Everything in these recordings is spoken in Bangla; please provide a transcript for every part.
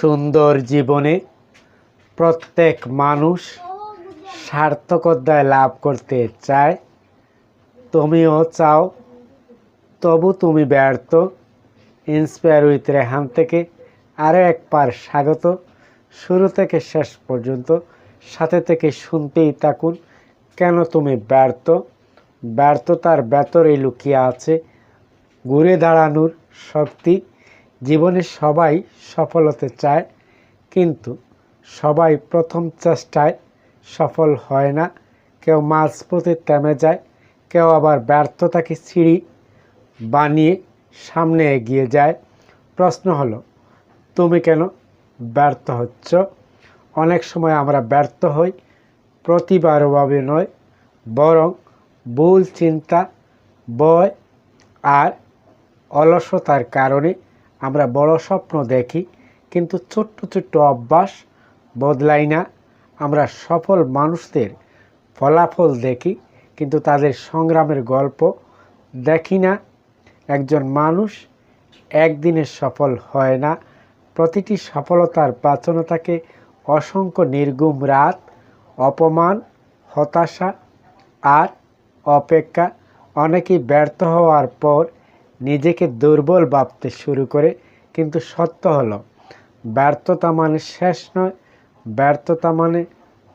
সুন্দর জীবনে প্রত্যেক মানুষ সার্থকতা লাভ করতে চায়। তুমিও চাও, তবু তুমি ব্যর্থ। ইন্সপায়ার উইথ রেহান থেকে আরও একবার স্বাগত। শুরু থেকে শেষ পর্যন্ত সাথে থেকে শুনতেই থাকুন। কেন তুমি ব্যর্থ? ব্যর্থতার ভেতরে লুকিয়ে আছে ঘুরে দাঁড়ানোর শক্তি। জীবনে সবাই সফল হতে চায়, কিন্তু সবাই প্রথম চেষ্টায় সফল হয় না। কেউ মাঝপথে থেমে যায়, কেউ আবার ব্যর্থতাকে সিঁড়ি বানিয়ে সামনে এগিয়ে যায়। প্রশ্ন হলো, তুমি কেন ব্যর্থ হচ্ছ? অনেক সময় আমরা ব্যর্থ হই প্রতিভার অভাবে নয়, বরং ভুল চিন্তা, ভয় আর অলসতার কারণে। আমরা বড় স্বপ্ন দেখি, কিন্তু ছোট্ট ছোট্ট অভ্যাস বদলাই না। আমরা সফল মানুষদের ফলাফল দেখি, কিন্তু তাদের সংগ্রামের গল্প দেখি না। একজন মানুষ একদিনে সফল হয় না। প্রতিটি সফলতার পেছনে থাকে অসংখ্য নির্ঘুম রাত, অপমান, হতাশা আর অপেক্ষা। অনেকেই ব্যর্থ হওয়ার পর নিজেকে দুর্বল ভাবতে শুরু করে, কিন্তু সত্য হলো ব্যর্থতা মানে শেষ নয়, ব্যর্থতা মানে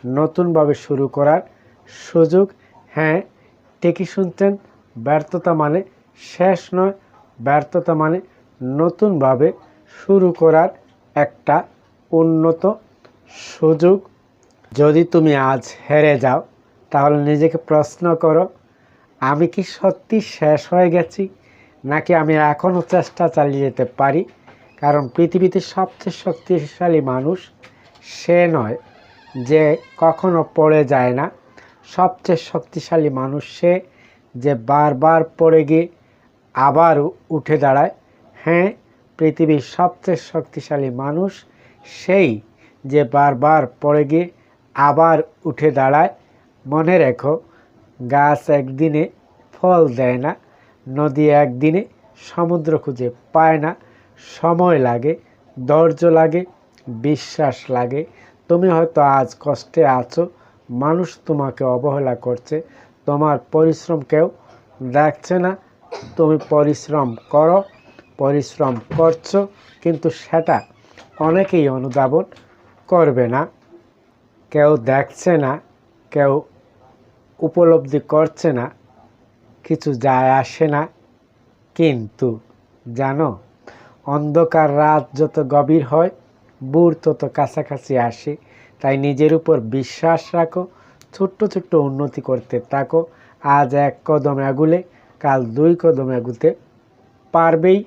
নতুনভাবে শুরু করার সুযোগ। হ্যাঁ, ঠিকই শুনছেন, ব্যর্থতা মানে শেষ নয়, ব্যর্থতা মানে নতুনভাবে শুরু করার একটা উন্নত সুযোগ। যদি তুমি আজ হেরে যাও, তাহলে নিজেকে প্রশ্ন করো, আমি কি সত্যি শেষ হয়ে গেছি, নাকি আমি এখনও চেষ্টা চালিয়ে যেতে পারি? কারণ পৃথিবীতে সবচেয়ে শক্তিশালী মানুষ সে নয় যে কখনো পড়ে যায় না। সবচেয়ে শক্তিশালী মানুষ সে যে বারবার পড়ে গিয়ে আবার উঠে দাঁড়ায়। হ্যাঁ, পৃথিবীর সবচেয়ে শক্তিশালী মানুষ সেই যে বারবার পড়ে গিয়ে আবার উঠে দাঁড়ায়। মনে রেখো, গাছ একদিনে ফল দেয় না, নদী একদিনে সমুদ্র খুঁজে পায় না। সময় লাগে, ধৈর্য লাগে, বিশ্বাস লাগে। তুমি হয়তো আজ কষ্টে আছো, মানুষ তোমাকে অবহেলা করছে, তোমার পরিশ্রম কেউ দেখছে না। তুমি পরিশ্রম করো, পরিশ্রম করছো, কিন্তু সেটা অনেকেই অনুধাবন করবে না। কেউ দেখছে না, কেউ উপলব্ধি করছে না, কিছু যায় আসে না। কিন্তু জানো, অন্ধকার রাত যত গভীর হয়, ভোর তত কাছাকাছি আসে। তাই নিজের উপর বিশ্বাস রাখো, ছোট্ট ছোট্ট উন্নতি করতে থাকো। আজ এক কদম এগুলে কাল দুই কদম এগুতে পারবেই।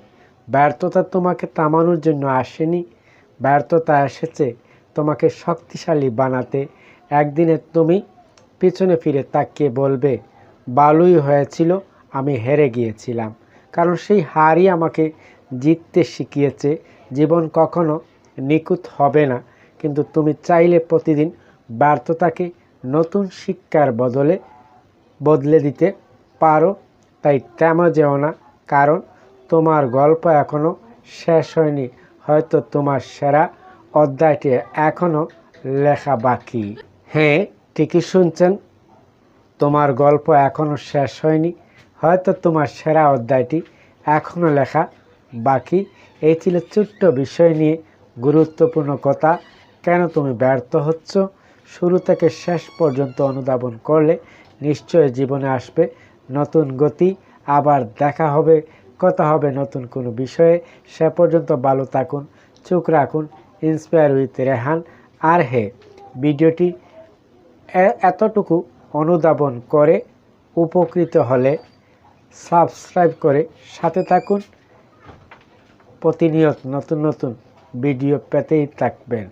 ব্যর্থতা তোমাকে থামানোর জন্য আসেনি, ব্যর্থতা এসেছে তোমাকে শক্তিশালী বানাতে। একদিনে তুমি পিছনে ফিরে তাকিয়ে বলবে, ভালোই হয়েছিল আমি হেরে গিয়েছিলাম, কারণ সেই হারই আমাকে জিততে শিখিয়েছে। জীবন কখনো নিখুঁত হবে না, কিন্তু তুমি চাইলে প্রতিদিন ব্যর্থতাকে নতুন শিক্ষার বদলে দিতে পারো। তাই থেমে যেও না, কারণ তোমার গল্প এখনও শেষ হয়নি। হয়তো তোমার সেরা অধ্যায়টি এখনও লেখা বাকি। হ্যাঁ, ঠিকই শুনছেন, তোমার গল্প এখনও শেষ হয়নি। হয়তো তোমার সেরা অধ্যায়টি এখনও লেখা বাকি। এই ছিল ছোট্ট বিষয় নিয়ে গুরুত্বপূর্ণ কথা। কেন তুমি ব্যর্থ হচ্ছ? শুরু থেকে শেষ পর্যন্ত অনুধাবন করলে নিশ্চয়ই জীবনে আসবে নতুন গতি। আবার দেখা হবে, কথা হবে নতুন কোনো বিষয়ে। সে পর্যন্ত ভালো থাকুন, চোখ রাখুন ইন্সপায়ার উইথ রেহান। আর হ্যাঁ, ভিডিওটি এতটুকু অনুধাবন করে উপকৃত হলে সাবস্ক্রাইব করে সাথে থাকুন। প্রতিনিয়ত নতুন নতুন ভিডিও পেতেই থাকবেন।